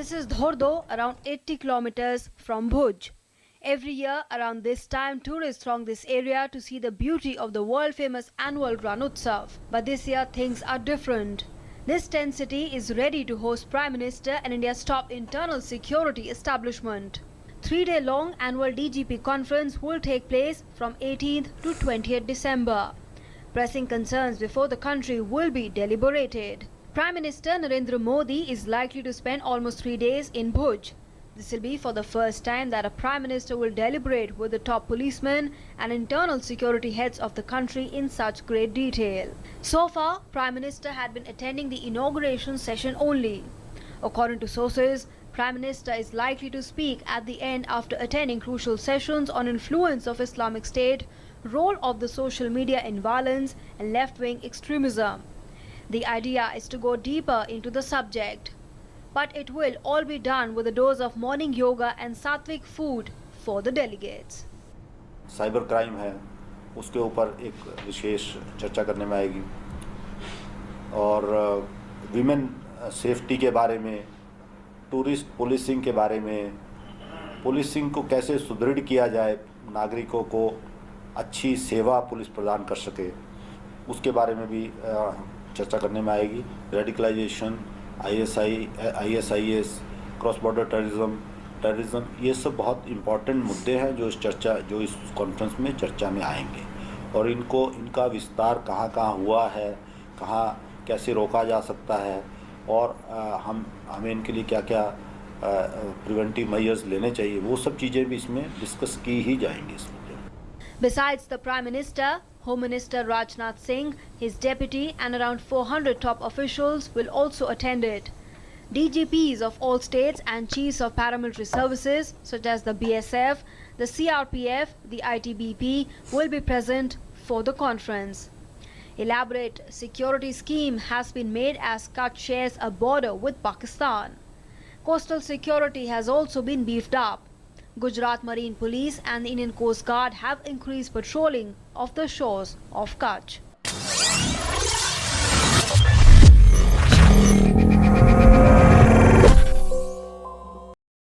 This is Dhordo, around 80 kilometers from Bhuj. Every year around this time, tourists throng this area to see the beauty of the world-famous annual Ran Utsav. But this year things are different. This tent city is ready to host Prime Minister and India's top internal security establishment. 3-day-long annual DGP conference will take place from 18th to 20th December. Pressing concerns before the country will be deliberated. Prime Minister Narendra Modi is likely to spend almost 3 days in Bhuj. This will be for the first time that a Prime Minister will deliberate with the top policemen and internal security heads of the country in such great detail. So far, Prime Minister had been attending the inauguration session only. According to sources, Prime Minister is likely to speak at the end after attending crucial sessions on influence of Islamic State, role of the social media in violence and left-wing extremism. The idea is to go deeper into the subject, but it will all be done with a dose of morning yoga and sattvic food for the delegates. Cyber crime है, उसके ऊपर एक विशेष चर्चा करने में आएगी और women safety के बारे में, टूरिस्ट पुलिसिंग के बारे में, पुलिसिंग को कैसे सुदृढ़ किया जाए, नागरिकों को अच्छी सेवा पुलिस प्रदान कर सके, उसके बारे में भी चर्चा करने में आएगी। Radicalisation, ISIS, cross border terrorism, ये सब बहुत इम्पॉर्टेंट मुद्दे हैं जो इस कॉन्फ्रेंस में चर्चा में आएंगे और इनका विस्तार कहाँ हुआ है, कहाँ कैसे रोका जा सकता है और हमें इनके लिए क्या प्रिवेंटिव मेजर्स लेने चाहिए, वो सब चीज़ें भी इसमें डिस्कस की ही जाएंगी इस मुद्दे में। Besides the Prime Minister, Home Minister Rajnath Singh, his deputy and around 400 top officials will also attend it. DGPs of all states and chiefs of paramilitary services such as the BSF, the CRPF, the ITBP will be present for the conference. Elaborate security scheme has been made as Kutch shares a border with Pakistan. Coastal security has also been beefed up. Gujarat Marine Police and the Indian Coast Guard have increased patrolling of the shores of Kutch.